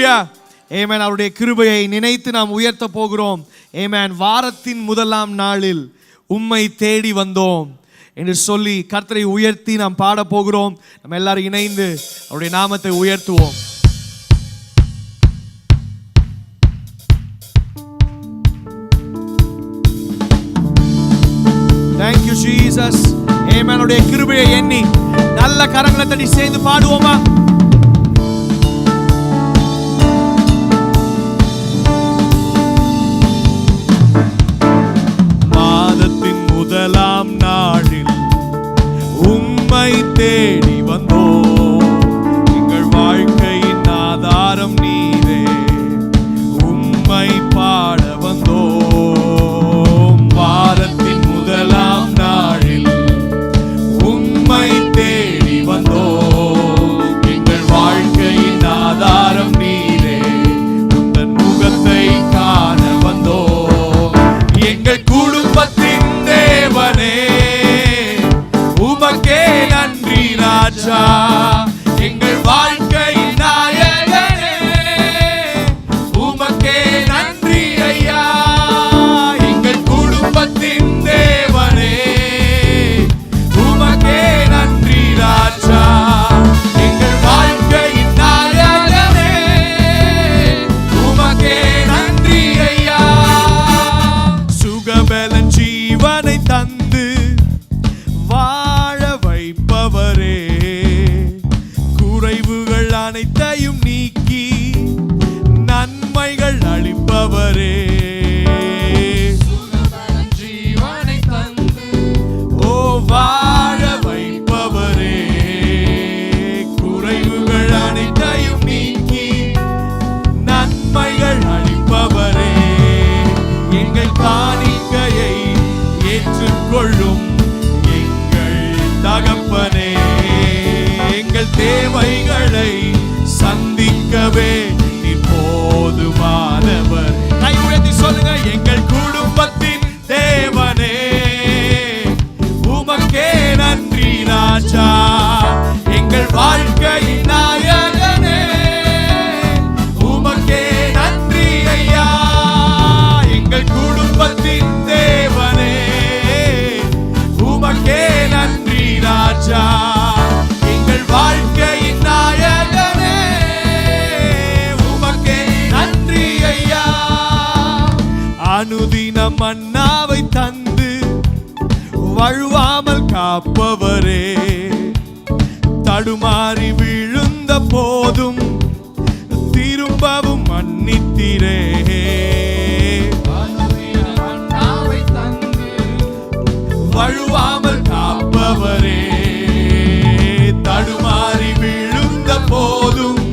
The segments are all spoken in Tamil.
ஹல்லேலூயா. ஆமென். அவருடைய கிருபையை நினைத்து நாம் உயர்த்த போகிறோம். ஆமென். வாரத்தின் முதலாம் நாளில் உம்மை தேடி வந்தோம் என்று சொல்லி கர்த்தரை உயர்த்தி நாம் பாட போகிறோம். நம்ம எல்லாரும் இணைந்து அவருடைய நாமத்தை உயர்த்துவோம். Thank you Jesus. ஆமென். அவருடைய கிருபையை எண்ணி நல்ல கரங்களை தட்டி சேர்ந்து பாடுவோமா? மாதத்தின் முதலாம் நாளில் உம்மை தேடி வந்தோம். எங்கள் வாழ்க்கையின் ஆதாரம் நீரே, உம்மை பாட வந்தோம். வாரத்தின் முதலாம் நாளில் உம்மை தேடி வந்தோம். எங்கள் வாழ்க்கையின் ஆதாரம் நீரே, உந்தன் முகத்தை காண வந்தோம். எங்கள் குடும்பத்தின் தேவனே, உமக்கே நன்றி ராஜா. எங்கள் வாழ்க்கையின் நாயகனே, உமக்கே நன்றி ஐயா. எங்கள் குடும்பத்தின் தேவனே, உமக்கே நன்றி ராஜா. எங்கள் வாழ்க்கையின் நாயகனே, உமக்கே நன்றி ஐயா. சுகபலன் ஜீவனை தந்து வாழ வைப்பவரே, குறைவுகள் அனைத்தையும் நீக்கி நன்மைகள் அளிப்பவரே. ஜீவனை தந்து ஓ வாழ வைப்பவரே, குறைவுகள் அனைத்தையும் நீக்கி நன்மைகள் அளிப்பவரே. எங்கள் காணிக்கையை ஏற்றுக்கொள்ளும் தகப்பனே, எங்கள் தேவைகளை சந்திக்கவே நீ போதுமானவர். கை உயர்த்தி சொல்லுங்க. எங்கள் குடும்பத்தின் தேவனே, உமக்கே நன்றி ராஜா. எங்கள் வாழ்க்கையின் நாயகனே, உமக்கே நன்றி ஐயா. எங்கள் குடும்பத்தின் தேவனே, உமக்கே நன்றி ராஜா. எங்கள் வாழ்க்கையின் நாயகனே, உமக்கே நன்றி ஐயா. அனுதினம் மன்னாவை தந்து வழுவாமல் காப்பவரே, தடுமாறி விழுந்த போதும் திரும்பவும் மன்னித்திரே. வழுவாமல் காப்பவரே, தடுமாறி விழுந்த போதும்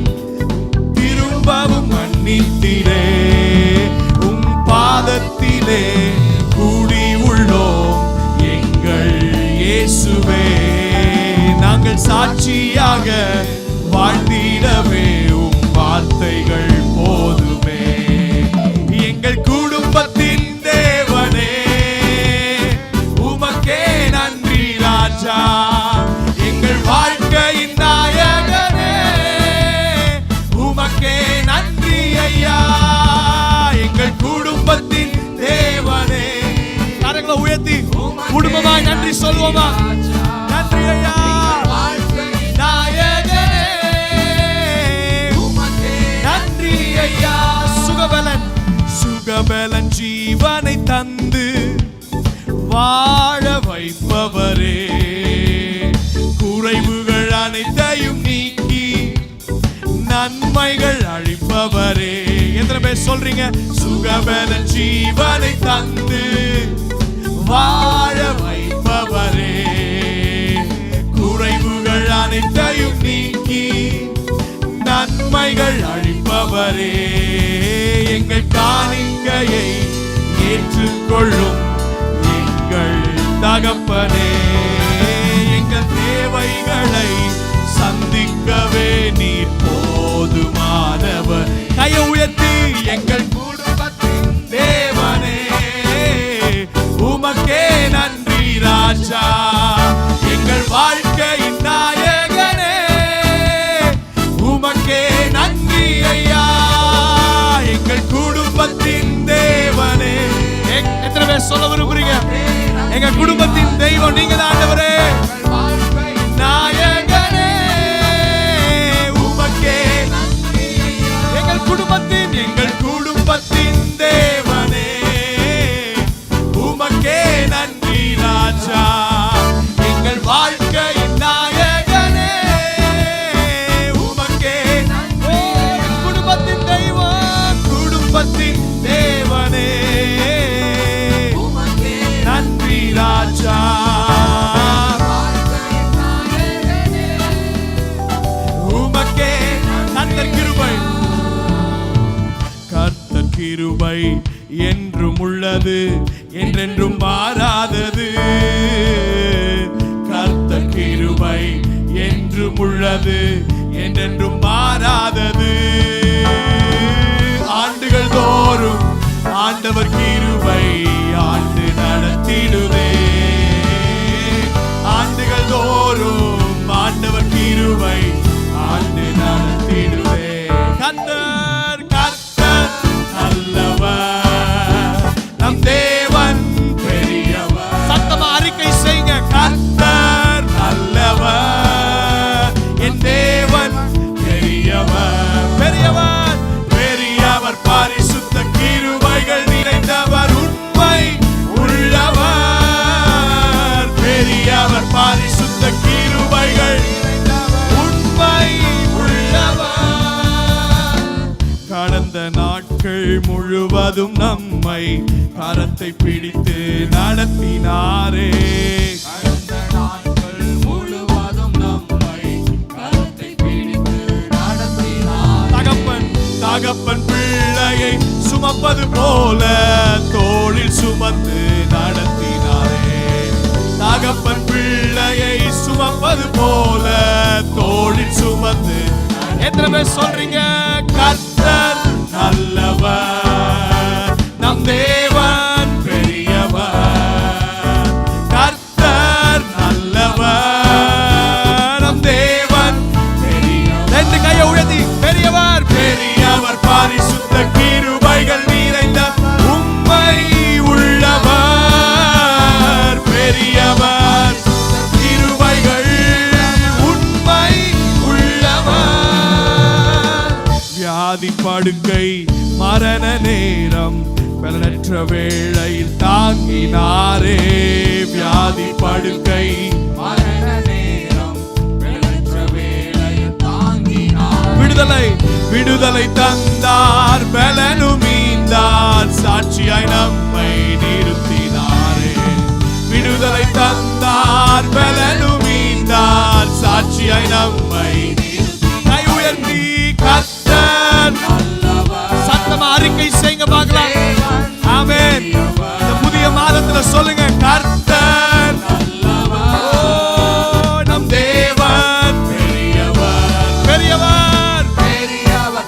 திரும்பவும் மன்னித்திரே. உம் பாதத்திலே கூடி உள்ளோம் எங்கள் இயேசுவே. நாங்கள் சாட்சியாக வாழ்ந்திடவே உம் வார்த்தைகள் போதுமே. எங்கள் குடும்பத்தின் தேவனே, உமக்கே நன்றி ராஜா. எங்கள் வாழ்க்கையின் நாயகனே, உமக்கே நன்றி ஐயா. எங்கள் குடும்பத்தின் தேவனே, கரங்களை உயர்த்தி குடும்பமாய் நன்றி சொல்வோமா? நன்றி ஐயா. நாயகனே, உமக்கே நன்றி ஐயா. சுகபலன் சுகபலன் ஜீவனை தந்து வாழ வைப்பவரே, குறைவுகள் அனைத்தையும் நீக்கி நன்மைகள் அளிப்பவரே. எத்தனை பேர் சொல்றீங்க? சுகபலன் ஜீவனை தந்து வாழ வைப்பவரே, குறைவுகள் அனைத்தையும் நீக்கி நன்மைகள் அளிப்பவரே. எங்கள் காணிக்கையை ஏற்றுக்கொள்ளும் தகப்பனே, எங்கள் தேவைகளை சந்திக்கவே நீர் போதுமானவர். கையை உயர்த்தி எங்கள் குடும்பத்தின் தேவனே, உமக்கே நன்றி ராஜா. எங்கள் வாழ்க்கையின் நாயகனே, உமக்கே நன்றி ஐயா. சொல்ல விரும்புறீங்க? எங்க குடும்பத்தின் தெய்வம் நீங்க தான் ஆண்டவரே. நாயகனே உமக்கே எங்கள் குடும்பத்தின் தேவனே உமக்கே நன்றி ராஜா. எங்கள் வாழ்க்கையின் நாயகனே உமக்கே குடும்பத்தின் தெய்வம், குடும்பத்தின் தேவனே உமக்கே நன்றி ராஜா. உமக்கே கர்த்தர் கிருபை, கர்த்தர் கிருபை என்றும் உள்ளது, என்றென்றும் மாறாதது. கர்த்தர் கிருபை என்றும் உள்ளது, என்றென்றும் மாறாதது. ஆண்டுகள் தோறும் ஆண்டவர் கிருபை ஆண்டு நடத்திடுவே. ஆண்டுகள் தோறும் ஆண்டவர் கிருபை ஆண்டு நடத்திடுவே. கர்த்தர் கர்த்தர் நல்லவர், நம் தேவன் பெரியவர். சத்தமா அறிக்கை செய்யுங்க. கர்த்தர் நல்லவர், என் தேவன் பெரியவர். பெரியவர் பெரியவர், பரிசுத்த கிருபைகள் நிறைந்தவர், உண்மை உள்ளவர். பெரியவர் பரிசுத்த கிருபைகள் உண்மை உள்ளவர். கடந்த நாட்கள் முழுவதும் நம்மை கரத்தை பிடித்து நடத்தினாரே. கடந்த நாட்கள் முழுவதும் நம்மை கரத்தை பிடித்து நடத்தினார். தகப்பன் பிள்ளையை சுமப்பது போல தோளில் சுமந்து நடத்தினாரே. தகப்பன் பிள்ளையை சுமப்பது போல தோளில் சுமந்து. எத்தனை பேர் சொல்றீங்க? கர்த்தர் நல்லவர், நம் தேவன் பெரியவர். கர்த்தர் நல்லவர், நம் தேவன் பெரியவர். ரெண்டு கையை உயர்த்தி பெரியவர் பெரியவர், பரிசுத்த கிருபைகள் நிறைந்த உண்மை உள்ளவர். பெரியவர் கிருபைகள் உண்மை உள்ளவர். வியாதி படுக்கை மரண நேரம் பலனற்ற வேளையில் தாங்கினாரே. வியாதி படுக்கை மரண நேரம் பலனற்ற வேளையில் தாங்கினார். விடுதலை தந்தார், பலனும் ஈந்தார், சாட்சியாய் நம்மை நிறுத்தினாரே. விடுதலை தந்தார், பலனும் ஈந்தார், சாட்சியாய் நம்மை கை உயர்த்தி கர்த்தர் சத்தமா அறிக்கை செய்யுங்க பார்க்கலாம். ஆமென். இந்த புதிய மாதத்துல சொல்லுங்க, கர்த்தர் நம் தேவன் பெரியவர். பெரியவர்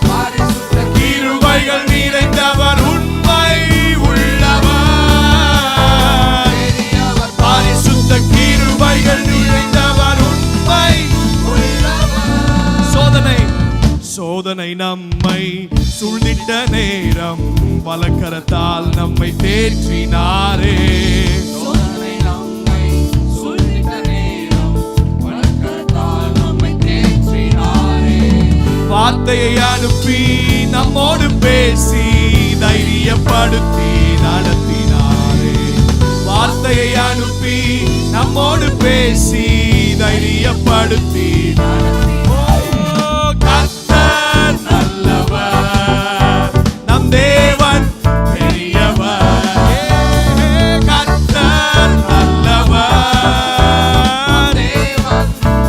பரிசுத்த கிருபைகள் நிறைந்தவர், உண்மை உள்ளவர். பரிசுத்த கிருபைகள் நிறைந்தவர், உண்மை உள்ளவர். சோதனை நம்மை சூழ்ந்திட்ட நேரம் வலக்கரத்தால் நம்மை தேற்றினாரே. சோதனை நம்மை சூழ்ந்திட்ட நேரம் வலக்கரத்தால் நம்மை தேற்றினாரே. வார்த்தையை அனுப்பி நம்மோடு பேசி தைரியப்படுத்தி நடத்தினாரே. வார்த்தையை அனுப்பி நம்மோடு பேசி தைரியப்படுத்தி நல்லவர், நம் தேவன் பெரியவர். கர்த்தர் நல்லவர்,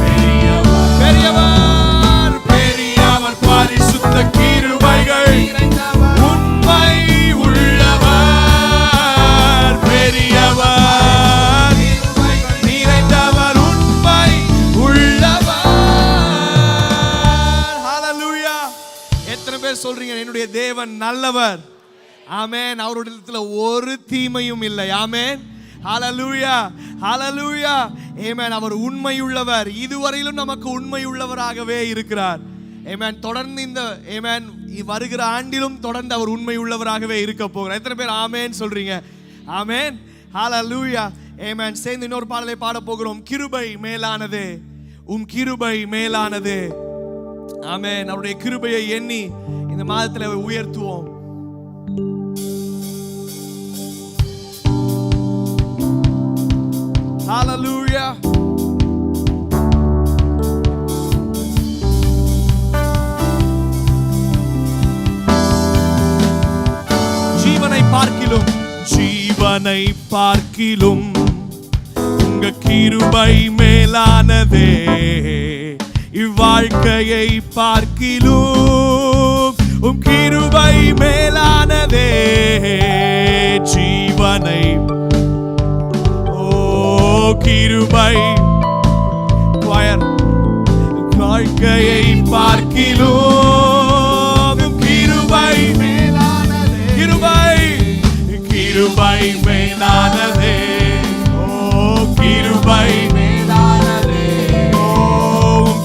பெரியவர் பெரியவர், பரிசுத்த கிருபைகள் உண்மை உள்ளவர். பெரியவர் நிறைந்தவர், உண்மை உள்ளவர். ஹல்லேலூயா. எத்தனை பேர் சொல்றீங்க என்னுடைய தேவன் நல்லவர்? ஆமென். அவருடைய ஒரு தீமையும் இல்லை. ஆமென். ஹல்லேலூயா, ஹல்லேலூயா, ஆமென். அவர் உண்மையுள்ளவர். இதுவரையிலும் நமக்கு உண்மையுள்ளவராகவே இருக்கிறார். ஆமென். தொடர்ந்து இந்த ஆமென் வருகிற ஆண்டிலும் தொடர்ந்து அவர் உண்மையுள்ளவராகவே இருக்க போகிறார். எத்தனை பேர் ஆமென் சொல்றீங்க? ஆமென். ஹalleluya. ஆமென். சேர்ந்து இன்னொரு பாடலை பாட போகிறோம். கிருபை மேலானது, கிருபை மேலானது. ஆமென். அவருடைய கிருபையை எண்ணி இந்த மாதத்துல உயர்த்துவோம். ஹalleluya. ஜீவனை பார்க்கிலும் உங்க கிருபை மேலானதே, இவ்வாழ்க்கையை பார்க்கிலும் கிருபை மேலானதே. ஜீவனை கிருபை வாழ்க்கையை பார்க்கிலும் கிருபை மேலானதே, கிருபை மேலானதே. கிருபை மேலானதே,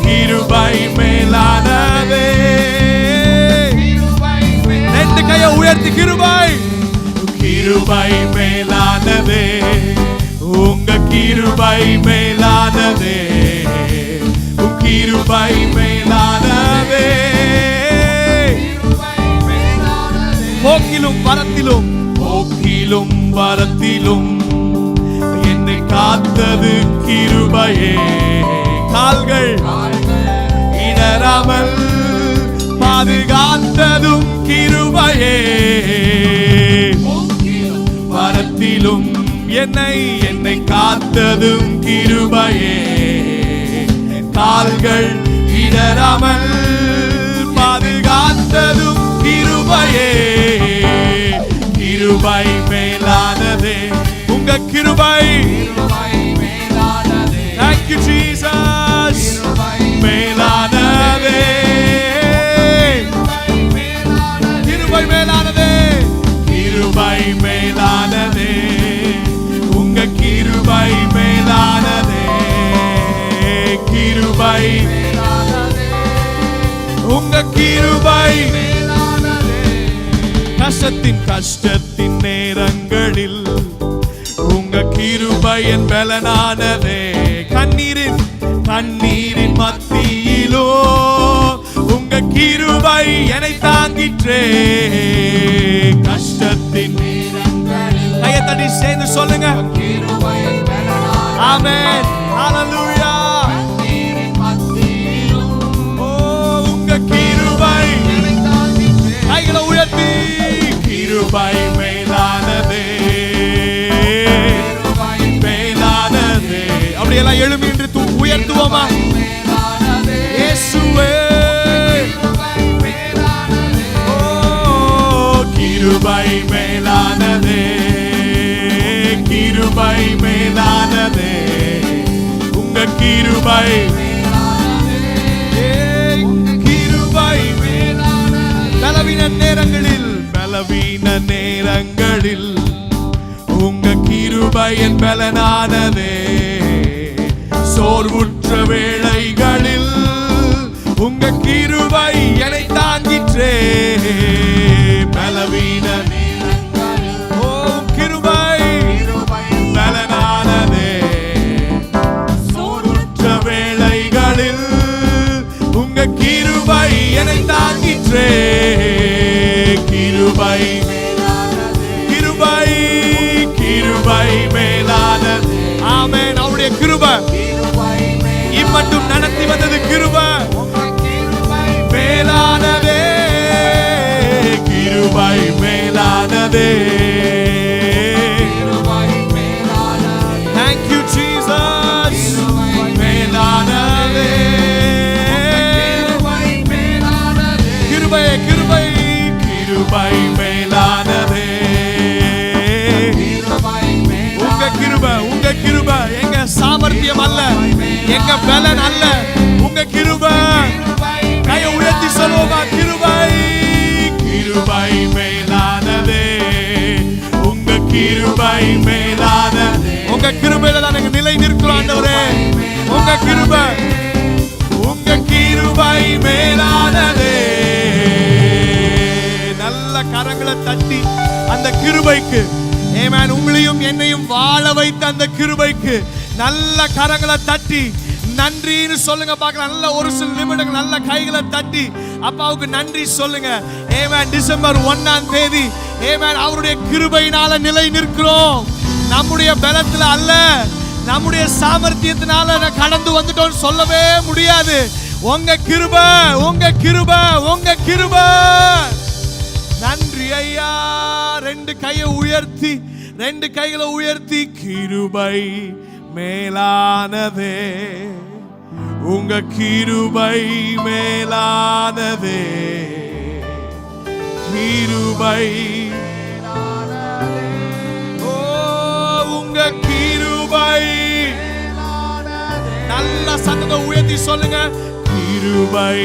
கிருபை மேலானதே. ரெண்டு கையை உயர்த்தி கிருபை, கிருபை மேலானதே, உங்க கிருபை மேலானதே, கிருபை மேலானதே. போக்கிலும் வரத்திலும், போக்கிலும் வரத்திலும் என்னை காத்தது கிருபையே. கால்கள் இடராமல் பாதுகாத்ததும் கிருபையே. வரத்திலும் என்னை காத்ததும் கிருபையே. கால்கள் இடராமல் பாதுகாத்ததும் கிருபையே. கிருபை மேலானதே, உங்க கிருபை மேலானதே. Thank you Jesus. மேலானதே, கிருபை மேலானதே, கிருபை மேலானதே, உங்க கிருபை மேலானதே. கிருபை மேலானதே, உங்க கிருபை மேலானதே. கஷ்டத்தின் நேரங்களில் உங்க கிருபை என் பலனானதே. கண்ணீரின் மத்தியிலோ உங்க கிருபை என்னை தாங்கிற்றே. கஷ்டத்தின் நேரங்களில் கையை தட்டி சேர்ந்து சொல்லுங்க, ஆமென். ஹalleluya. உங்க கிருபை கைகளை உயர்த்தி, கிருபை மேலானதே, மேலானதே. அப்படியெல்லாம் எழுமி என்று உயர்த்துவோமா? இயேசுவே, கிருபை மேலானதே, கிருபை மேலானதே, உங்க கிருபை கிருபை பலவீன நேரங்களில் உங்க கிருபை என் பலனானதே. சோர்வுற்ற வேளைகளில் உங்க கிருபை என்னை தாங்கிற்றே. பலவீன கிருபை பலனானதே. சோர்வுற்ற வேளைகளில் உங்க கிருபை என்னை தாங்கிற்றே. கிருபை கிருபை கிருபை மேலானதே. ஆமென். அவருடைய கிருபை இம்மட்டும் நடத்தி வந்தது கிருபை மேலானதே, கிருபை மேலானதே. Thank you Jesus. மேலானதே, கிருபை கிருபை கிருபை மேலானதே. உங்க கிருபை எங்க சாமர்த்தியம் அல்ல, எங்க பலன் அல்ல, உங்க கிருபை. கையை உயர்த்தி சொல்லுவோமா? கிருபை கிருபை மேலானதே, உங்க கிருபை மேலானதே. உங்க கிருபையில தான் நாங்க நிலை நிற்கிறோம் ஆண்டவரே. உங்க கிருபை மேலானதே. நல்ல கரங்களை தட்டி அந்த கிருபைக்கு ஆமென். உங்களையும் என்னையும் வாழ வைத்த அந்த கிருபைக்கு நல்ல கரங்களை தட்டி நன்றின்னு சொல்லுங்க பார்க்கலாம். நல்ல ஒரு சில நிமிடங்கள் நல்ல கைகளை தட்டி அப்பாவுக்கு நன்றி சொல்லுங்க. ஆமென். டிசம்பர் 1ஆம் தேதி ஆமென் அவருடைய கிருபையினால நிலை நிற்கிறோம். நம்முடைய பலத்துல அல்ல, நம்முடைய சாமர்த்தியத்தினால கடந்து வந்துட்டோம் சொல்லவே முடியாது. உங்க கிருபை, உங்க கிருபை, உங்க கிருபை. நன்றி ஐயா. ரெண்டு கைகளை உயர்த்தி கிருபை மேலானதே, உங்க கிருபை மேலானதே, கிருபை ஓ உங்க கிருபை. நல்ல சத்தத்தை உயர்த்தி சொல்லுங்க கிருபை.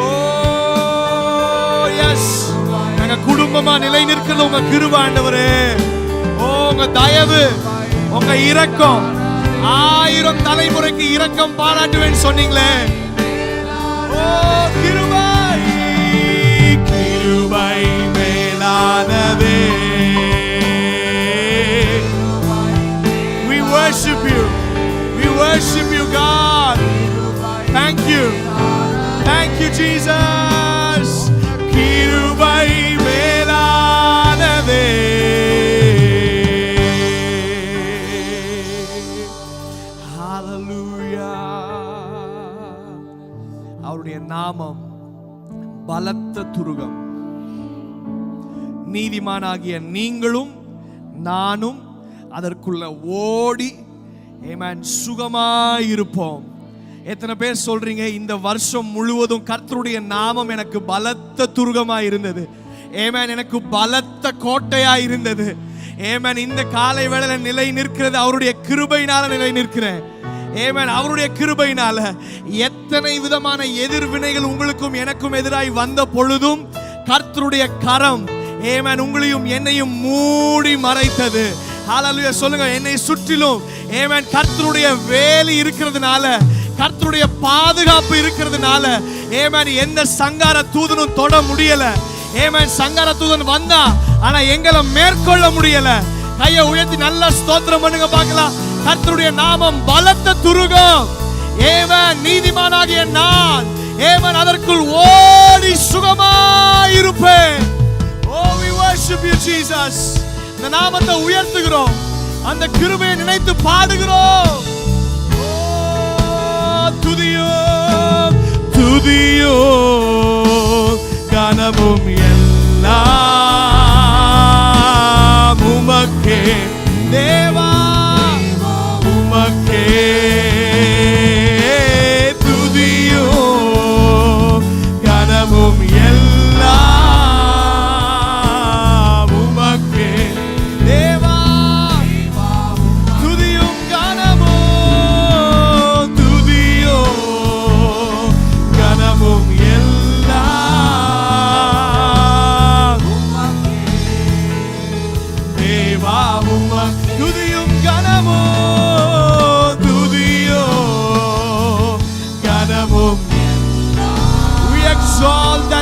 ஓ எஸ், நாங்க குடும்பமா நிலை நிற்கிறது உங்க கிருபை ஆண்டவரே. ஓ உங்க தயவு, உங்க இரக்கம், 1000 தலைமுறைக்கு இரக்கம் பாராட்டுவேன் சொன்னீங்களே. ஓ கிருபை, கிருபை மேலானதே. We worship you, we worship you God. Thank you, thank you Jesus. கிருபை மேலானதே. அவருடைய நாமம் பலத்த துருகம். நீதிமானாகிய நீங்களும் நானும் அதற்குள்ள ஓடி ஆமென் சுகமாயிருப்போம். எத்தனை பேர் சொல்றீங்க இந்த வருஷம் முழுவதும் கர்த்தருடைய நாமம் எனக்கு பலத்த துருகமாய் இருந்தது. ஆமென். எனக்கு பலத்த கோட்டையாய் இருந்தது. ஆமென். இந்த காலை வேளையில நிலை நிற்கிறது அவருடைய கிருபையினால நிலை நிற்கிறேன். ஆமென். அவருடைய கிருபையினால எத்தனை விதமான எதிர்வினைகள் உங்களுக்கும் எனக்கும் எதிராய் வந்த பொழுதும் கர்த்தருடைய கரம் ஆமென் உங்களையும் என்னையும் மூடி மறைத்தது. ஹல்லேலூயா சொல்லுங்க. என்னை சுற்றிலும் ஆமென் கர்த்தருடைய வேலி இருக்கிறதுனால, கர்த்தருடைய பாதுகாப்பு இருக்கிறதுனால ஆமென் எந்த சங்கார தூதனும் தொட முடியல. ஆமென். சங்கார தூதன் வந்தா ஆனா எங்களை மேற்கொள்ள முடியல. கையை உயர்த்தி நல்லா ஸ்தோத்திரம் பண்ணுங்க பார்க்கலாம். கர்த்தருடைய நாமம் பலத்த துருகம். ஆமென். நீதிமானாகிய நான் ஆமென் அதற்குள் ஓடி சுகமாயிருப்பேன். Oh we worship you Jesus. இந்த நாமத்தை உயர்த்துகிறோம், அந்த கிருபையை நினைத்து பாடுகிறோம். துதியோ துதியோ கனமும் எல்லாம் உமக்கே தேவா, உமக்கே துதியோ கனமும் எல்லாம் உமக்கே தேவா. துதியும் கனமோ துதியோ கனமும் எல்லாம் தேவா உமக்கே. துதியும் கனமோ துதியோ கனமும். We exalt the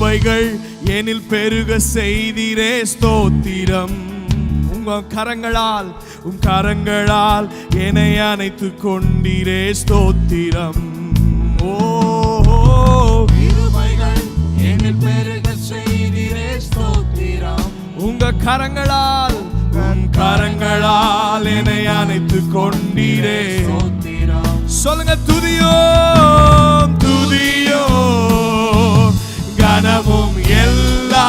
கிருபைகள் எனில் பெருக செய்திரே ஸ்தோத்திரம். உம் கரங்களால் என்னை அணைத்து கொண்டீரே ஸ்தோத்திரம். ஓ கிருபைகள் எனில் பெருக செய்திரே ஸ்தோத்திரம். உம் கரங்களால் என்னை அணைத்து கொண்டீரே ஸ்தோத்திரம். சொல்லுங்க, துதியோ துதியோ கனமும் எல்லாம்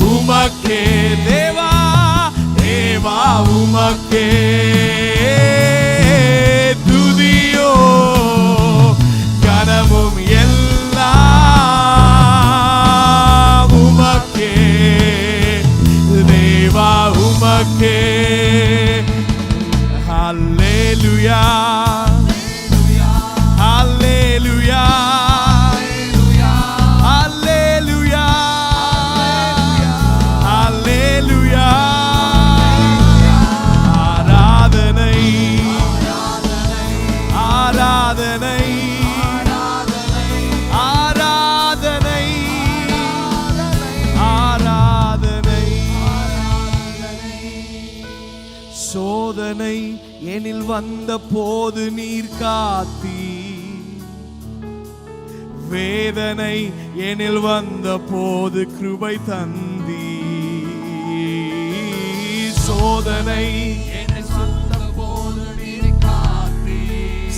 உமக்கே தேவா தேவா உமக்கே. துதியோ கனமும் எல்லாம் உமக்கே தேவா உமக்கே. Hallelujah. Hallelujah. Hallelujah. Hallelujah. ஆராதனை ஆராதனை ஆராதனை ஆராதனை. சோதனை எனில் வந்த போது நீர் காத்தி, வேதனை எனில் வந்த போது கிருபை தந்தி. சோதனை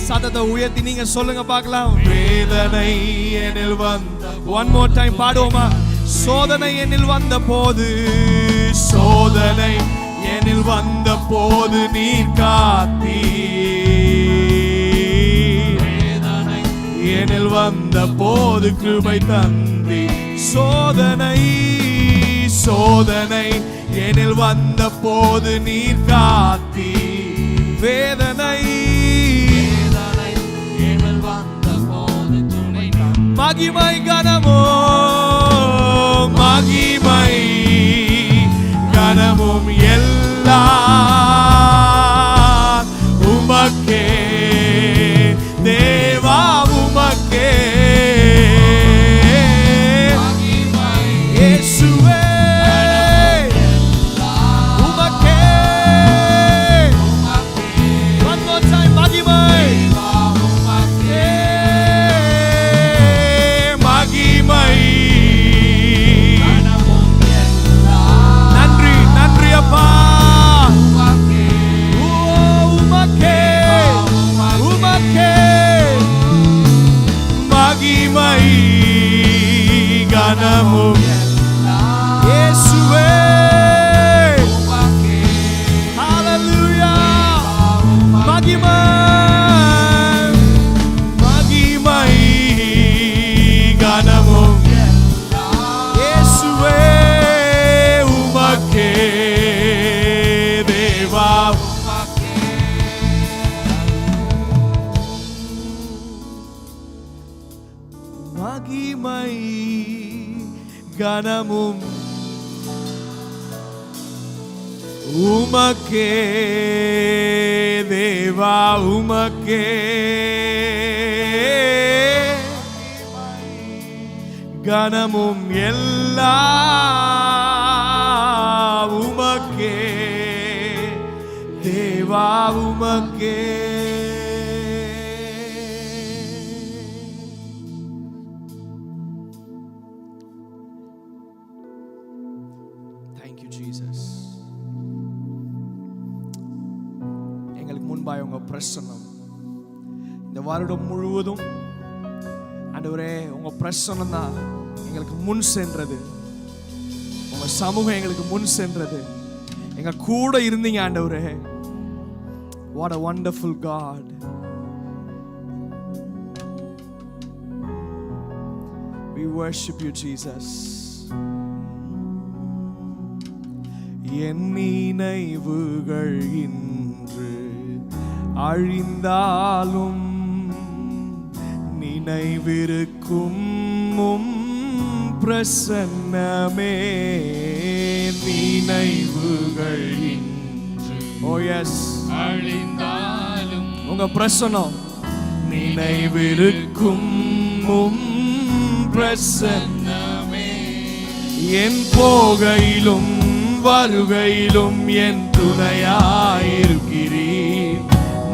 சதத்தை உயர்த்தி நீங்க சொல்லுங்க பார்க்கலாம். வேதனை எனில் வந்த, ஒன் மோர் டைம் பாடுவோமா? சோதனை எனில் வந்த போது, சோதனை எனில் வந்த போது நீர் காத்தி, எனில் வந்த போது கிருபை தந்தி. சோதனை சோதனை எனில் வந்த போது நீர் காத்தி, வேதனை எனில் வந்த போது துணை தந்தி. மகிமை கனமோ மகிமை கனமும் எல்லாம் உமக்கே தேவா உமக்கே. இயேசுவே உமக்கே. One more time, மகிமை மகிமை. நன்றி நன்றி அப்பா. உமக்கே உமக்கே மகிமை கனமும் இயேசுவே. ஹல்லேலூயா. மகிமை மகிமை கனமும் இயேசுவே உமக்கே தேவா. மகிமை கனமும் உமக்கே தேவா உமக்கே. கனமும் எல்லாம் உமக்கே தேவா உமக்கே. Thank you Jesus. எங்களுக்கு முன்பாய் உங்க பிரசன்னம் இந்த வருடம் முழுவதும் ஆண்டவரே, உங்க பிரசன்னம் தான் எங்களுக்கு முன் சென்றது. உங்க சமூகம் எங்களுக்கு முன் சென்றது. எங்க கூட இருந்தீங்க ஆண்டவரே. What a wonderful God. We worship you Jesus. என் நினைவுகள் இன்று அழிந்தாலும் நினைவிருக்கும் உம் பிரசன்னமே. நினைவுகள் இன்று oh yes அழிந்தாலும் உங்க பிரசன்னம் நினைவிருக்கும் உம் பிரசன்னமே. என் போகையிலும் வருகையிலும் என் துணையாயிருக்கிறீர்.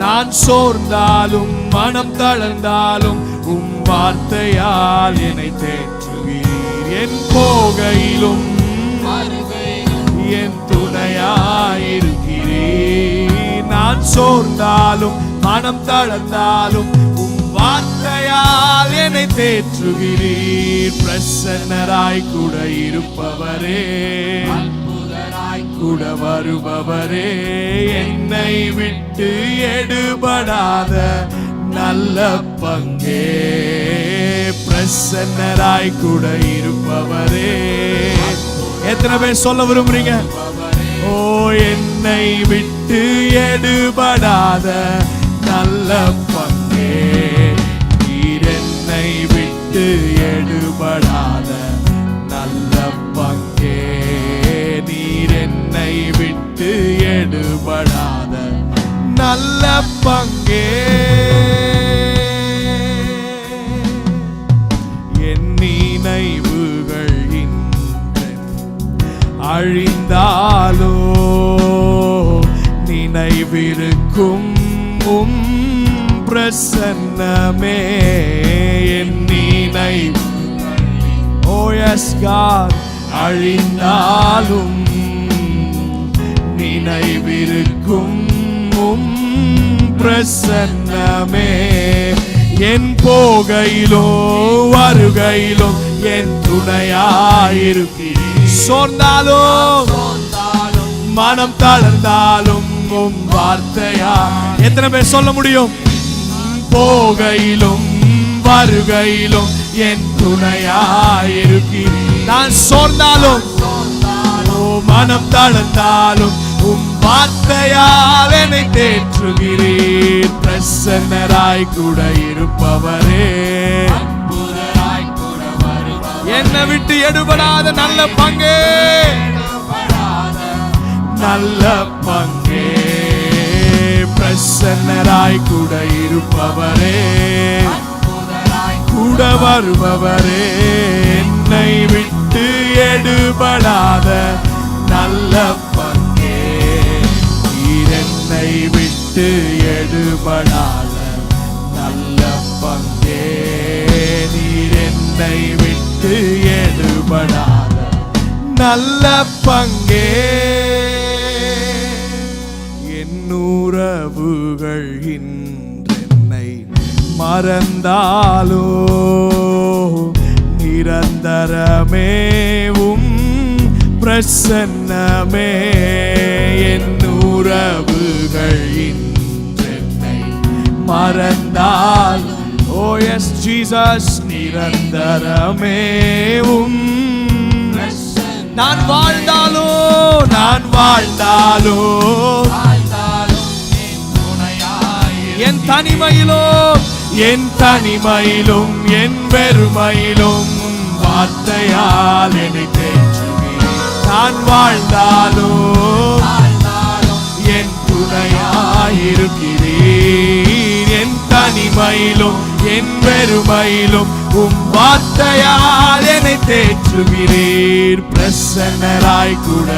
நான் சோர்ந்தாலும் மனம் தளர்ந்தாலும் வார்த்தையால் என்னை தேற்றுவீர். என் போகையிலும் என் துணையாயிருக்கிறீர். நான் சோர்ந்தாலும் மனம் தளர்ந்தாலும் வார்த்தையால் என்னை தேற்றுகிறீர். பிரசன்னராய் கூட இருப்பவரே, அற்புதராய் கூட வருபவரே, என்னை விட்டு எடுபடாத நல்ல பங்கே. பிரசன்னராய் கூட இருப்பவரே. எத்தனை பேர் சொல்ல விரும்புறீங்க? ஓ, என்னை விட்டு எடுபடாத நல்ல பங்கே. நீர் என்னை விட்டு எடுபடாத நல்ல பங்கே. நீர் என்னை விட்டு எடுபடாத நல்ல பங்கே. என் நினைவுகள் அழிந்தாலோ நினைவிருக்கும் பிரசன்னமே. என் நினைவுகள், ஓ எஸ் காட், அழிந்தாலும் நினைவிருக்கும் பிரசன்னமே. என் போகையிலோ வருகையிலும் என் துணையாயிருக்கிறீர். சோர்ந்தாலும் மனம் தளர்ந்தாலும் வார்த்தையா. எத்தனை பேர் சொல்ல முடியும்? போகையிலும் வருகையிலும் என் துணையாயிருக்கிறீர். நான் சோர்ந்தாலும் மனம் தளர்ந்தாலும் வார்த்தையால் என்னை தேற்றுகிறீர். பிரசன்னராய் கூட இருப்பவரே, என்னை விட்டு எடுபடாத நல்ல பங்கே. நல்ல பங்கே. பிரசன்னராய் கூட இருப்பவரே, கூட வருபவரே, என்னை விட்டு எடுபடாத நல்ல பங்கே. நீர் என்னை விட்டு எடுபடாத நல்ல பங்கே. நீர் என்னை விட்டு எடுபடாத நல்ல பங்கே. என் உறவுகள் இன்றென்னை மறந்தாலோ நிரந்தரமேவும் பிரசன்னமே. என் உறவுகள் இன்றென்னை மறந்தாலும், ஓ எஸ் ஜீசஸ், நிரந்தரமேவும். நான் வாழ்ந்தாலோ என் தனிமையிலும் என் வெறுமையிலும் வார்த்தையால் என்னை தேற்றுவீர். நான் வாழ்ந்தாலோ என் துணையாயிருக்கிறீர். என் தனிமையிலும் என் வெறுமையிலும் வார்த்தையால் என்னை தேற்றுகிறீர். பிரசன்னராய் கூட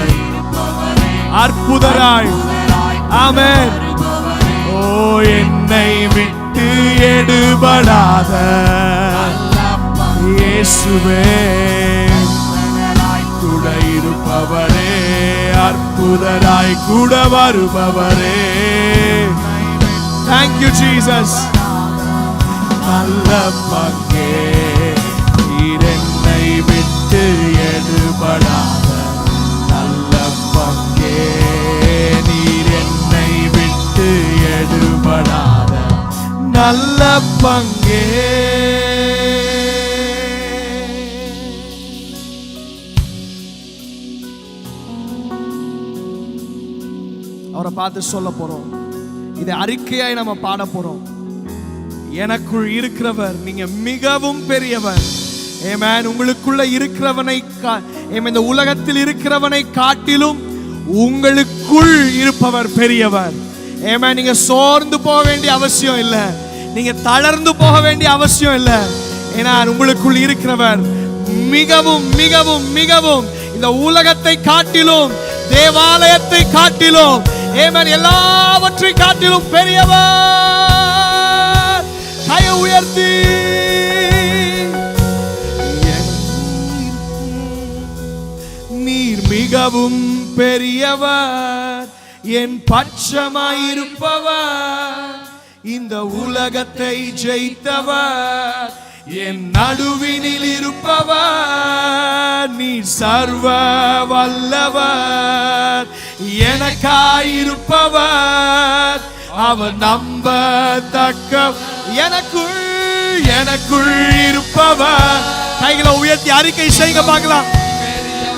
அற்புதராய். ஆமென். ஓ, என்னை விட்டு எடுபடாத இயேசுவே, கூட இருப்பவரே, அற்புதராய் கூட வருபவரே. Thank you Jesus. நல்ல பங்கே. நீர் என்னை விட்டு எடுபடாத நல்ல பங்கே. நீர் என்னை விட்டு எடுபடாத நல்ல பங்கே. அவரை பார்த்து சொல்ல போறோம். இதை அறிக்கையாய் நம்ம பாட போறோம். எனக்குள் இருக்கிறவர், நீங்க மிகவும் பெரியவர். ஆமென். உங்களுக்குள்ள இருக்கிறவனை, இந்த உலகத்தில் இருக்கிறவனை காட்டிலும் உங்களுக்குள் இருப்பவர் பெரியவர். ஆமென். நீங்க சோர்ந்து போக வேண்டிய அவசியம் இல்லை. நீங்க தளர்ந்து போக வேண்டிய அவசியம் இல்லை. ஏன்னா உங்களுக்குள் இருக்கிறவர் மிகவும் மிகவும் மிகவும் இந்த உலகத்தை காட்டிலும் தேவாலயத்தை காட்டிலும் ஆமென் எல்லாவற்றை காட்டிலும் பெரியவர். கையை உயர்த்தி நீர் மிகவும் பெரியவர், என் பட்சமாயிருப்பவர், இந்த உலகத்தை ஜெயித்தவர், என் நடுவினில் இருப்பவர், நீர் சர்வ வல்லவர், எனக்காயிருப்பவர், அவர் நம்பத்தக்க, எனக்குள் இருப்பவர். கைகளை உயர்த்தி அறிக்கை செய்ய பார்க்கலாம்.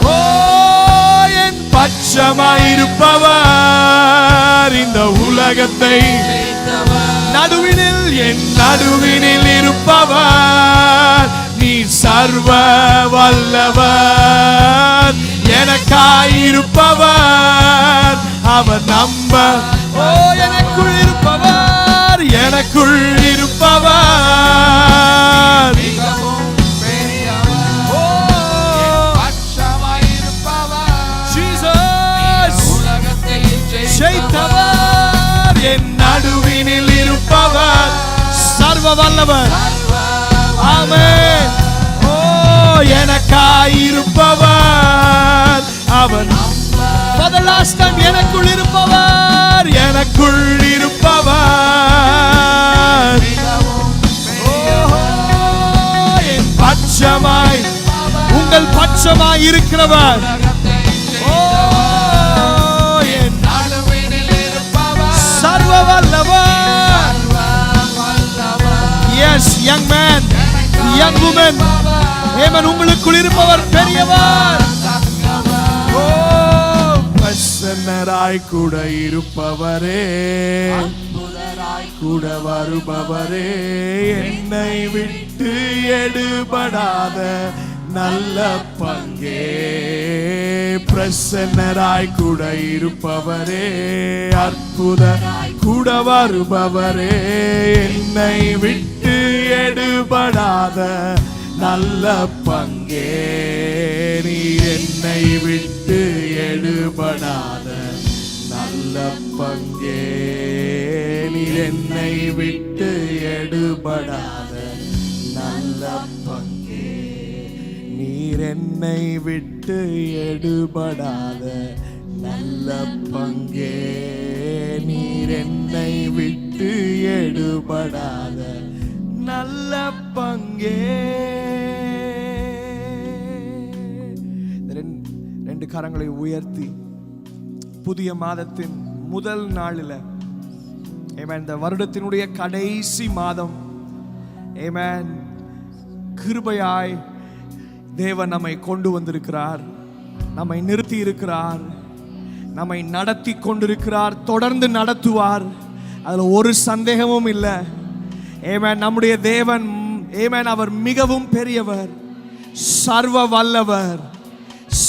ஓ என் பட்சமாயிருப்பவர், இந்த உலகத்தை நடுவினில், என் நடுவினில் இருப்பவர், நீ சர்வ வல்லவர், எனக்காயிருப்பவர், அவர் நம்ப. ஓ எனக்குள் இருப்பவர், எனக்குள் இருப்பவர், ஜெயித்தவர், என் நடுவினில் இருப்பவர், சர்வ வல்லவர். ஆமென். ஓ எனக்காயிருப்பவர், அவர் for the last time எனக்குள் இருப்பவர், எனக்குள் இருப்பவர். ஓ என் பட்சமாய், உங்கள் பட்சமாய் இருக்கிறவர். Yes, young man, young woman, amen. உங்களுக்குள் இருப்பவர் பெரியவர். ஓ பிரசன்னராய் கூட இருப்பவரே, கூட வருபவரே, என்னை விட்டு எடுபடாத நல்ல பங்கே, பிரசன்னராய் கூட இருப்பவரே, அற்புத கூட வருபவரே, என்னை விட்டு எடுபடாத நல்ல பங்கே, நீ என்னை விட்டு எடுபடாத நல்ல பங்கே, நீ என்னை விட்டு எடுபடாத நல்ல பங்கே, நீர் என்னை விட்டு எடுபடாத நல்ல பங்கே, நீர் என்னை விட்டு எடுபடாத நல்ல பங்கே. ரெண்டு கரங்களை உயர்த்தி புதிய மாதத்தின் முதல் நாளில் ஆமென், இந்த வருடத்தினுடைய கடைசி மாதம் ஆமென், கிருபையாய் தேவன் நம்மை கொண்டு வந்திருக்கிறார், நம்மை நிறுத்தி இருக்கிறார், நம்மை நடத்தி கொண்டிருக்கிறார், தொடர்ந்து நடத்துவார். அதில் ஒரு சந்தேகமும் இல்லை. ஆமென். நம்முடைய தேவன் ஆமென், அவர் மிகவும் பெரியவர், சர்வ வல்லவர்,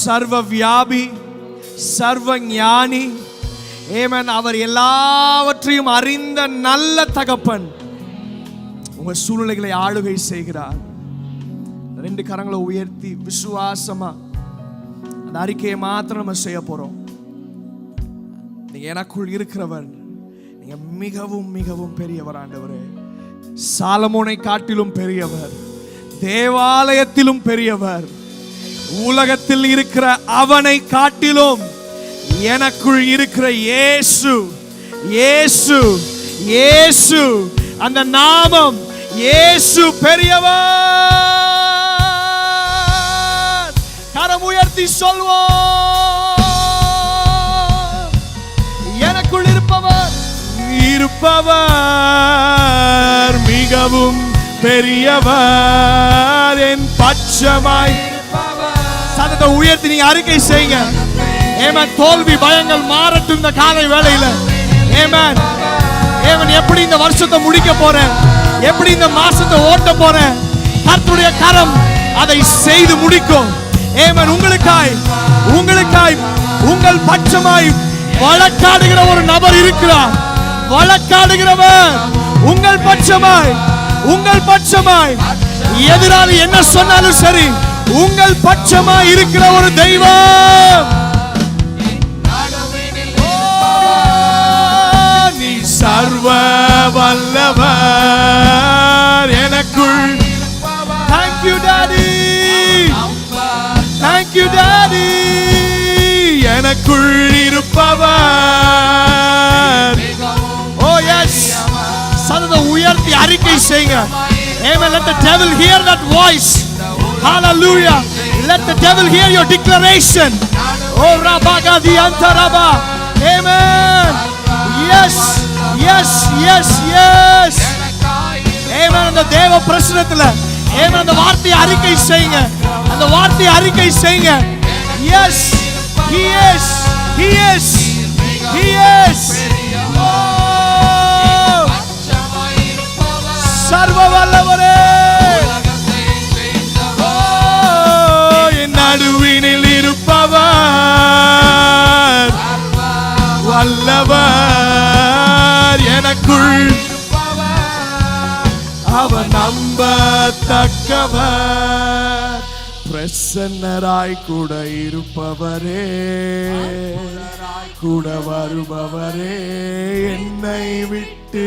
சர்வ வியாபி, சர்வ ஞானி. ஆமென். அவர் எல்லாவற்றையும் அறிந்த நல்ல தகப்பன். உங்க சூழ்நிலைகளை ஆளுகை செய்கிறார். ரெண்டு கரங்களை உயர்த்தி விசுவாசமா அந்த அறிக்கையை மாத்திரம் நம்ம செய்ய போறோம். நீங்க எனக்குள் இருக்கிறவர், நீங்க மிகவும் மிகவும் பெரியவர் ஆண்டவரே. சாலமோனை காட்டிலும் பெரியவர், தேவாலயத்திலும் பெரியவர், உலகத்தில் இருக்கிற அவனை காட்டிலும் எனக்குள் இருக்கிற இயேசு, இயேசு, இயேசு, அந்த நாமம் இயேசு பெரியவர். கரம் உயர்த்தி சொல்வோம். எனக்குள் இருப்பவர், இருப்பவர் மிகவும் பெரியவர், என் பட்சமாய். சத்தத்தை உயர்த்தி நீங்க அறிக்கை செய்யுங்க. ஆமென். தோல்வி பயங்கள் மாறட்டும் இந்த காலை வேளையில. ஆமென். ஆமென். எப்படி இந்த வருஷத்தை முடிக்க போறேன், எப்படி இந்த மாசத்தை ஓட்ட போறேன், கர்த்தருடைய கரம் அதை செய்து முடிக்கும். ஆமென். உங்களுக்காய், உங்களுக்காய், உங்கள் பட்சமாய் வழக்காடுகிற ஒரு நபர் இருக்கிறார். வழக்காடுகிறவர் உங்கள் பட்சமாய், உங்கள் பட்சமாய் எதிராளி என்ன சொன்னாலும் சரி, உங்கள் பட்சமா இருக்கிற ஒரு தெய்வம். நீ சர்வ வல்லவர் எனக்குள். Thank you daddy, thank you daddy. எனக்குள் இருப்பவர். Oh yes, சத்தத்தை உயர்த்தி அறிக்கை செய்யுங்க. Amen. Let the devil hear that voice. Hallelujah. Let the devil hear your declaration. Oh rabaga di antaraba. Amen. Yes, yes, yes, yes. Amen. அந்த தேவ பிரசன்னத்துல Amen. அந்த வார்த்தையை அறிக்கை செய்யுங்க. அந்த வார்த்தையை அறிக்கை செய்யுங்க. Yes, he is, he is, he is. சர்வ வல்லவரே, என் நடுவினில் இருப்பவர் வல்லவர் எனக்குள். அவர் நம்பத்தக்கவர், பிரசன்னராய் கூட இருப்பவரே, கூட வருபவரே, என்னை விட்டு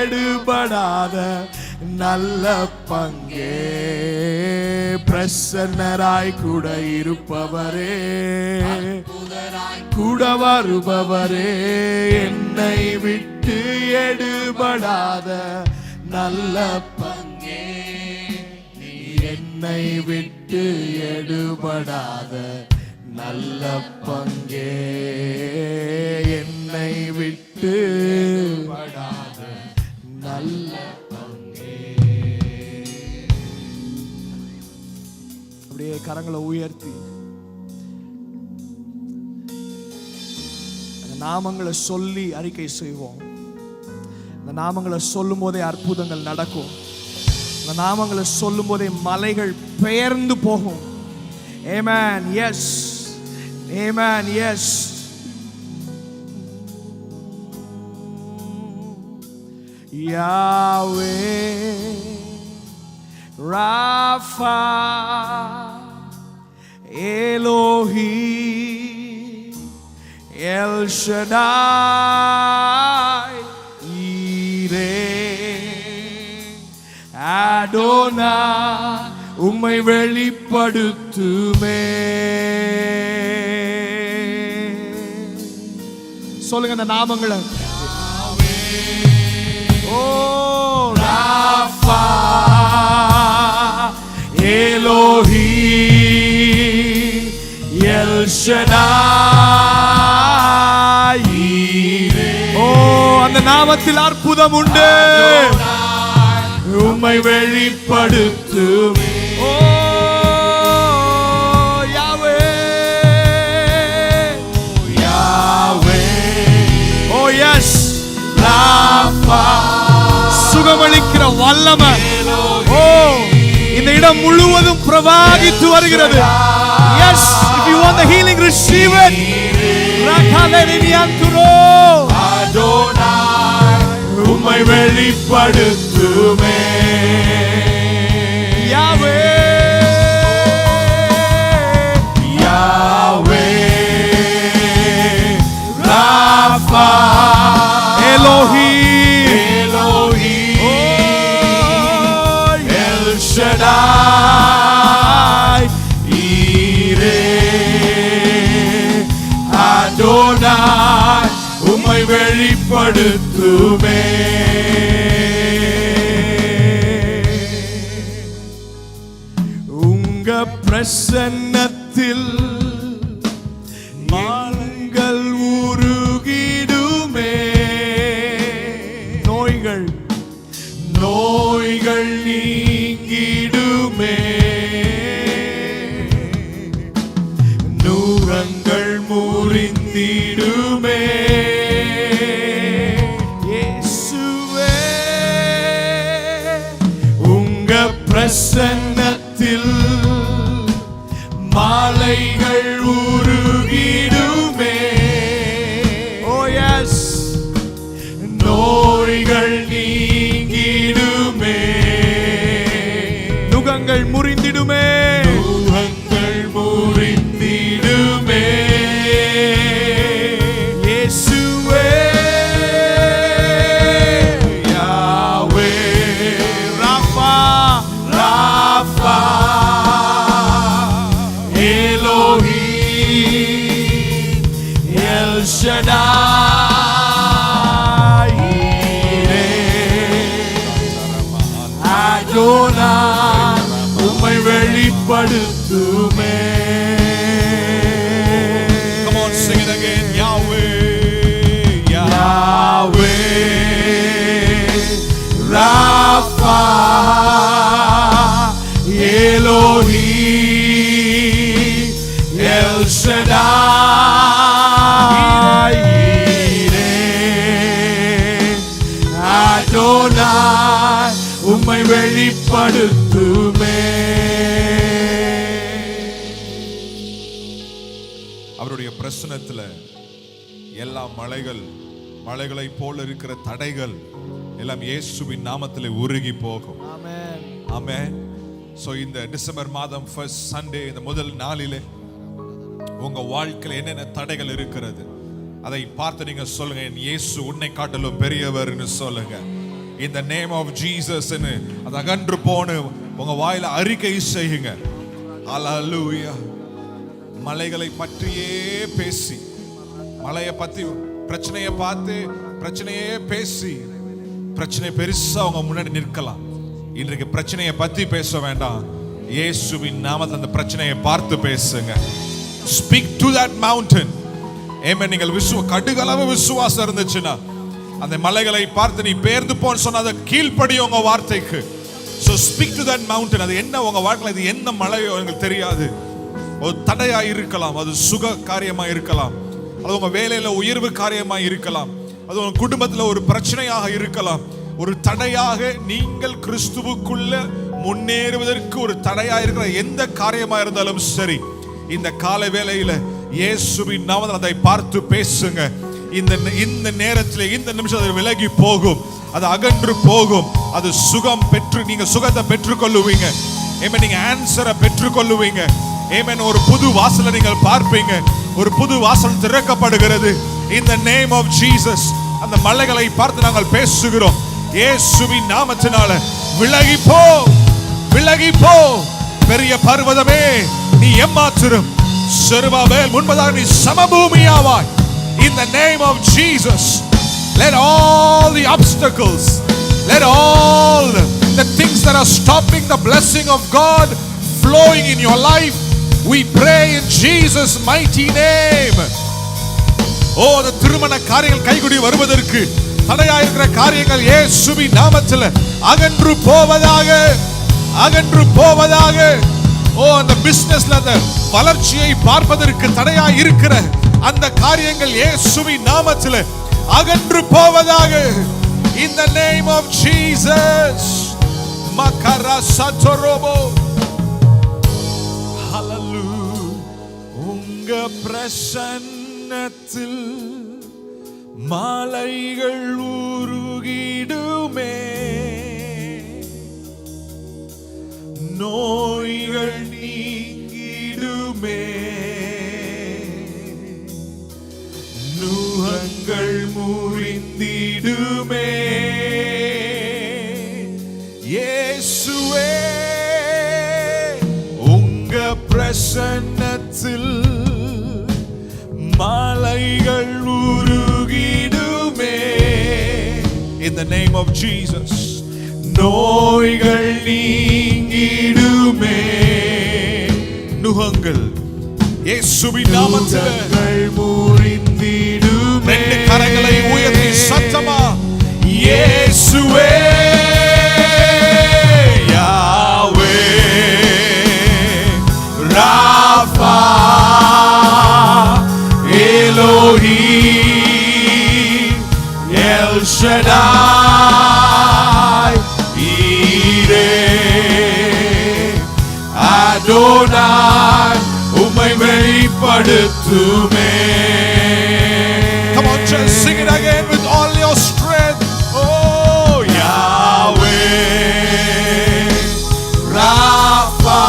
எடுபடாத நல்ல பங்கே. பிரசன்னராய் கூட இருப்பவரே, கூட வருபவரே, என்னை விட்டு எடுபடாத நல்ல பங்கே. என்னை விட்டு எடுபடாத நல்ல பங்கே, என்னை விட்டு எடுபடாத நல்ல பங்கே. அப்படியே கரங்களை உயர்த்தி அந்த நாமங்களை சொல்லி அறிக்கை செய்வோம். அந்த நாமங்களை சொல்லும் போதே அற்புதங்கள் நடக்கும். அந்த நாமங்களை சொல்லும் போதே மலைகள் பெயர்ந்து போகும். Amen. Yes. Amen. Yes. Yahweh Rapha Elohim El Shaddai Adonai, உம்மை வெளிப்படுத்துமே. சொல்லுங்க அந்த நாமங்களை. ஓ ராஃபா எலோஹிம் எல் ஷடாய். ஓ அந்த நாமத்தில் அற்புதம் உண்டு. உம்மை வெளிப்படுத்துமே. ஓ யாவே யாவே. ஓ எஸ் ராஃபா, சுகமளிக்கிற வல்லமை. ஓ இந்த இடம் முழுவதும் பிரவாகித்து வருகிறது. Yes, if you want the healing, receive it. ரகலனியந்துரோ அடோனாய், உம்மை வெளிப்படுத்துமே. Yahweh Yahweh Rapha Elohim Elohim El Shaddai Jireh Adonai, உம்மை வெளிப்படுத்துமே. உங்க பிரசன்னத்தில் மாலங்கள் உருகிடுமே. நோய்கள் நோய்கள் நீங்கிடுமே. நூறங்கள் முறிந்திடுமே. பிரசன்னத்தில் மாலைகள் உருகிடுமே. ஓ எஸ், நோய்கள் நீங்கிடுமே. நுகங்கள் முறிந்திடுமே. நுகங்கள் முறிந்திடுமே. இயேசுவே யாவே Rafah Rafah எலோஹி L Shaddai Jireh Adonai உம்மை வெளிப்படுத்துமே. Come on, sing it again. Yahweh, Yahweh Rapha Elohim El Shaddai Yireh Adonai உம்மை வெளிப்படுத்துமே. அவருடைய பிரசன்னத்துல எல்லா மலைகளை போல இருக்கிற தடைகள் எல்லாம் இயேசுவின் நாமத்திலே உருகி போகும். ஆமென். ஆமென். சோ இந்த டிசம்பர் மாதம் ஃபர்ஸ்ட் சண்டே, இந்த முதல் நாளிலே உங்க வாழ்க்கையில என்னென்ன தடைகள் இருக்கிறது அதை பார்த்து நீங்க சொல்லுங்க, என் இயேசு உன்னை காட்டிலும் பெரியவர்னு சொல்லுங்க. இந்த நேம் ஆஃப் ஜீசஸ் அது அகன்று போன உங்க வாயில அறிக்கை செய்யுங்க. ஹல்லேலூயா. மலைகளை பற்றியே பேசி, மலையை பத்தி பிரச்சனையை பார்த்து பிரச்சனையே பேசி பிரச்சனை பெருசா அவங்க முன்னாடி நிற்கலாம். இன்றைக்கு பிரச்சனையை பத்தி பேச வேண்டாம், இயேசுவின் நாமத்தில் அந்த பிரச்சனையை பார்த்து பேசுங்க. Speak to that mountain. Amen. நீங்கள் கடுகளவு விசுவாசம் இருந்துச்சுன்னா அந்த மலைகளை பார்த்து நீ பெயர்ந்து போன்னு சொன்னா அதை கீழ்ப்படி உங்க வார்த்தைக்கு. So speak to that mountain. அது என்ன உங்க வாழ்க்கையில, இது என்ன மலையோ உங்களுக்கு தெரியாது. ஒரு தடையா இருக்கலாம், அது சுக காரியமா இருக்கலாம், அது உங்க வேலையில உயர்வு காரியமா இருக்கலாம், அது உங்க குடும்பத்துல ஒரு பிரச்சனையாக இருக்கலாம். ஒரு தடையாக நீங்கள் கிறிஸ்துவுக்குள்ள முன்னேறுவதற்கு ஒரு தடையா இருக்கிற எந்த காரியமா இருந்தாலும் சரி, இந்த கால வேளையில இயேசுவின் நாமத்தில் அதை பார்த்து பேசுங்க. இந்த நேரத்தில் இந்த நிமிஷம் அது விலகி போகும், அது அகன்று போகும், அது சுகம் பெற்று நீங்க சுகத்தை பெற்றுக்கொள்ளுவீங்க. நீங்க ஆன்சரை பெற்றுக்கொள்ளுவீங்க. ஒரு புது வாசலை நீங்கள் பார்ப்பீங்க, ஒரு புது வாசல் திறக்கப்படுகிறது. In the name of Jesus. அந்த மலைகளை பார்த்து நாங்கள் பேசுகிறோம், இயேசுவின் நாமத்தினால விலகி போ, விலகி போ. பெரிய பர்வதமே நீ ஏமாத்திரும், செருபாபேல் முன்பதாக நீ சமபூமியாவாய். In the name of Jesus, let all the obstacles, let all the things that are stopping the blessing of God flowing in your life, we pray in Jesus mighty name. அந்த திருமண காரியங்கள் கைகூடி வருவதற்கு தடையா இருக்கிற காரியங்கள் இயேசுவின் நாமத்தில் அகன்று போவதாக, அகன்று போவதாக. அந்த பிசினஸ்ல அந்த வளர்ச்சியை பார்ப்பதற்கு தடையா இருக்கிற அந்த காரியங்கள் இயேசுவின் நாமத்தில் அகன்று போவதாக. In the name of Jesus. Makara satorobo. Hallelujah. உங்க பிரசன்னத்தில் மலைகள் உருகிடுமே, நோய்கள் நீங்கிடுமே, நுகங்கள் முறிந்திடுமே. இயேசுவே உங்க பிரசன்னத்தில் மலைகள் உருகிடுமே. In the name of Jesus. நோய்கள் நீங்கிடுமே, நுகங்கள் இயேசுவின் நாமத்தில் முறிந்திடுமே. ரெண்டு கரங்களை உயர்த்தி சத்தமா இயேசுவே யாவே Rafah Elohim El Shaddai Yireh Adonai உம்மை வெளிப்படுத்துமே. Come on, just sing it again with all your strength. Oh Yahweh Rapha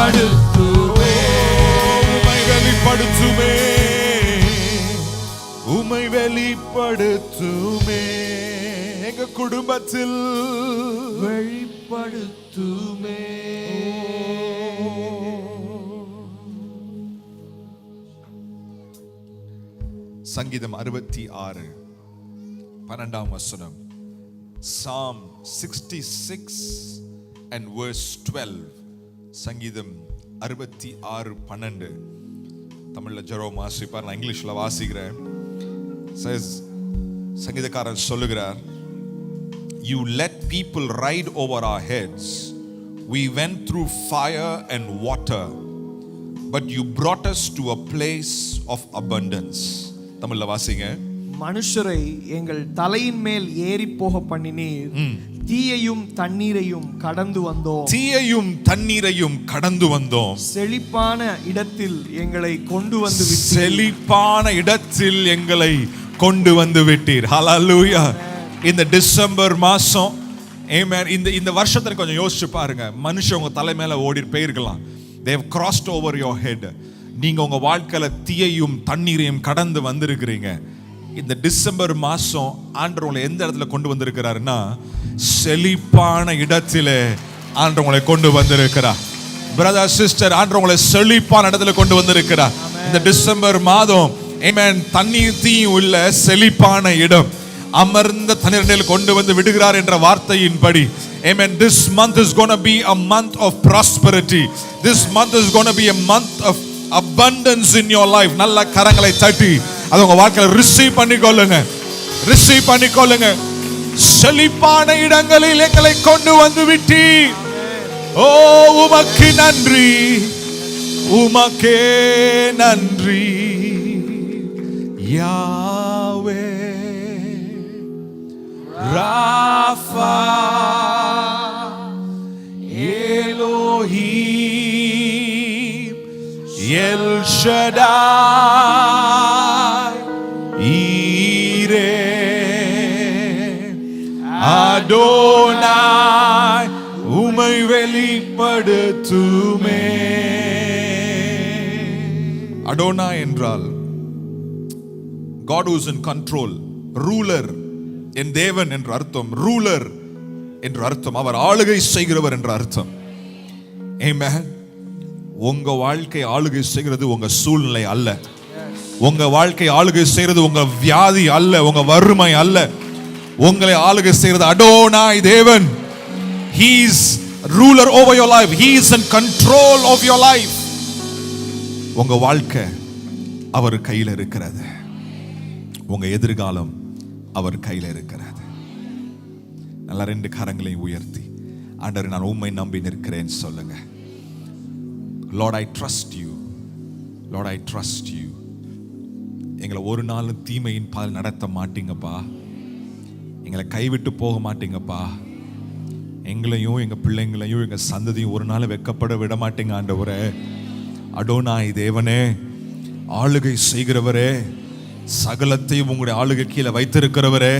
வெளிப்படுத்துமே. உம்மை வெளிப்படுத்துமே. உம்மை வெளிப்படுத்துமே. எங்க குடும்பத்தில் வெளிப்படுத்துமே. சங்கீதம் 66 வசனம். Psalm 66 and verse 12. சங்கீதம் 66:12. தமிழ்ல ஜெரோம் வாசிப்பார், நான் இங்கிலீஷ்ல வாசிக்கிறேன். says, சங்கீதக்காரன் சொல்லுகிறார், you let people ride over our heads. We went through fire and water, but you brought us to a place of abundance. தமிழ்ல வாசிங்க. மனுஷரை எங்கள் தலையின் மேல் ஏறி போக பண்ணினீர், தீயையும் தண்ணீரையும் கடந்து வந்தோம். தீயையும் தண்ணீரையும் கடந்து வந்தோம். செழிப்பான இடத்தில் எங்களை கொண்டு வந்து விட்டீர். செழிப்பான இடத்தில் எங்களை கொண்டு வந்து விட்டீர். ஹல்லேலூயா. இந்த டிசம்பர் மாசம், ஆமென், இந்த வருஷத்துல கொஞ்சம் யோசிச்சு பாருங்க. மனுஷன் உங்க தலை மேல ஓடி போயிருக்கலாம். they have crossed over your head. நீங்க உங்க வாழ்க்கையில தீயையும் தண்ணீரையும் கடந்து வந்திருக்கிறீங்க. இந்த டிசம்பர் மாசம் ஆண்டவர் உங்களை எந்த இடத்துல கொண்டு வந்திருக்கிறாருன்னா, செழிப்பான இடத்திலே ஆண்டவர் உங்களை கொண்டு வந்திருக்கிறார். பிரதர் சிஸ்டர், ஆண்டவர் உங்களை செழிப்பான இடத்துல கொண்டு வந்திருக்கிறார். இந்த டிசம்பர் மாதம், ஆமென், தண்ணீர் தீயும் உள்ள செழிப்பான இடம், அமர்ந்த தண்ணீரில் கொண்டு வந்து விடுகிறார் என்ற வார்த்தையின்படி, amen, this month is going to be a month of prosperity. This month is going to be a month of abundance in your life. நல்ல கரங்களை தட்டி அது உங்க வாழ்க்கையில ரிசீவ் பண்ணிக்கொள்ளுங்க. ரிசீவ் பண்ணிக்கொள்ளுங்க. செழிப்பான இடங்களில் எங்களை கொண்டு வந்து விட்டீர். ஓ, உமக்கு நன்றி, உமக்கே நன்றி. யாவே Rafah Elohim L Shaddai Jireh Adonai உம்மை வெளிப்படுத்துமே. அடோனாய் என்றால் God who is in control, ruler, என் தேவன் என்ற அர்த்தம். ரூலர் என்ற அர்த்தம், அவர் ஆளுகை செய்கிறவர் என்ற அர்த்தம். ஆமென். உங்க வாழ்க்கை ஆளுகை செய்கிறது உங்க சூழ்நிலை அல்ல. உங்க வாழ்க்கை ஆளுகை செய்கிறது உங்க வியாதி அல்ல, உங்க வறுமை அல்ல. உங்களை ஆளுகை செய்கிறது அடோனாய் தேவன். He is ruler over your life. He is in control of your life. உங்க வாழ்க்கை அவர் கையில் இருக்கிறது. உங்க எதிர்காலம் அவர் கையில் இருக்கிறது. நல்ல ரெண்டு கரங்களை உயர்த்தி, ஆண்டவரே, நான் உம்மை நம்பி நிற்கிறேன் சொல்லுங்க. Lord, I trust you. Lord, I trust you. எங்களை ஒரு நாளும் தீமையின் பால் நடத்த மாட்டீங்கப்பா. எங்களை கைவிட்டு போக மாட்டீங்கப்பா. எங்களையும் எங்க பிள்ளைங்களையும் எங்க சந்ததியும் ஒரு நாள் வெட்கப்பட விட மாட்டீங்க ஆண்டவரே. அடோனாய் தேவனே, ஆளுகை செய்கிறவரே, சகலத்தையும் உங்களுடைய ஆளுகை கீழே வைத்திருக்கிறவரே,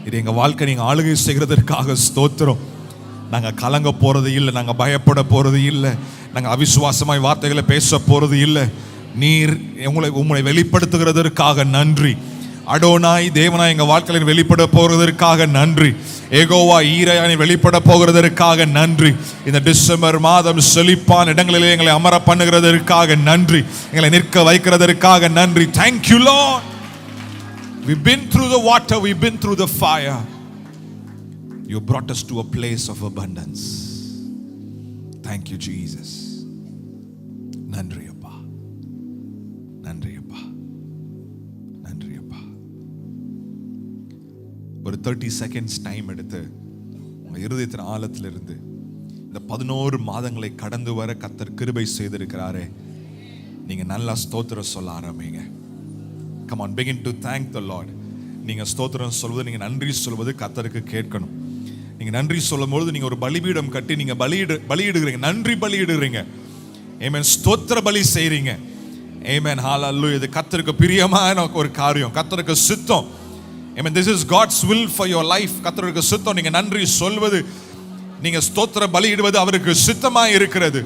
இது எங்க வாழ்க்கை நீங்க ஆளுகை செய்கிறதற்காக ஸ்தோத்திரம். நாங்க கலங்க போறது இல்லை, நாங்க பயப்பட போறது இல்லை, நாங்க அவிசுவாசமாய் வார்த்தைகளை பேச போறது இல்லை. நீர் உங்களை வெளிப்படுத்துகிறதற்காக நன்றி. அடோனாய் தேவனாய் எங்க வாழ்க்கையில் வெளிப்பட போகிறதற்காக நன்றி. ஏகோவா ஈரையானை வெளிப்பட போகிறதற்காக நன்றி. இந்த டிசம்பர் மாதம் செழிப்பான இடங்களிலே எங்களை அமர பண்ணுகிறதற்காக நன்றி. எங்களை நிற்க வைக்கிறதற்காக நன்றி. Thank you, Lord. We've been through the water, we've been through the fire. You brought us to a place of abundance. Thank you, Jesus. நன்றி அப்பா, நன்றி அப்பா, நன்றி அப்பா. ஒரு 30 seconds டைம் எடுத்து உங்க இருதயத்தின் ஆழத்திலிருந்து இந்த 11 மாதங்களை கடந்து வர கர்த்தர் கிருபை செய்திருக்கிறாரே, நீங்க நல்லா ஸ்தோத்திரம் சொல்ல ஆரம்பிங்க. Come on, begin to thank the Lord. நீங்க ஸ்தோத்திரம் சொல்வது, நீங்க நன்றி சொல்வது கர்த்தருக்கு கேட்கணும். நீங்க நன்றி சொல்லும்போது நீங்க ஒரு பலிபீடம் கட்டி நீங்க பலியிடுகிறீங்க, நன்றி பலியிடுறீங்க. ஆமென். ஸ்தோத்திர பலி செய்றீங்க. ஆமென். ஹalleluya. இது கர்த்தருக்கு பிரியமான ஒரு காரியம், கர்த்தருக்கு சித்தம். Amen. This is God's will for your life. கர்த்தருக்கு சித்தம். நீங்க நன்றி சொல்வது, நீங்க ஸ்தோத்திர பலியிடுவது அவருக்கு சித்தமாய் இருக்கிறது.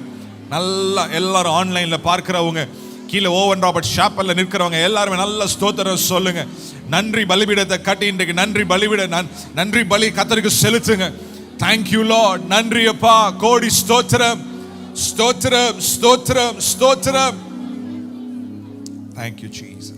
நல்லா எல்லாரும் ஆன்லைன்ல பார்க்கிறவங்க, கீழே ஓவன் ராபர்ட் ஷாப்பல்ல நிற்கிறவங்க எல்லாருமே நல்ல ஸ்தோத்திரம் சொல்லுங்க. நன்றி பலிபீடத்தை கட்டி இன்றைக்கு நன்றி பலி கர்த்தருக்கு செலுத்துங்க. Thank you Lord. நன்றி அப்பா, கோடி ஸ்தோத்திரம் ஸ்தோத்திரம் ஸ்தோத்திரம் ஸ்தோத்திரம். Thank you Jesus.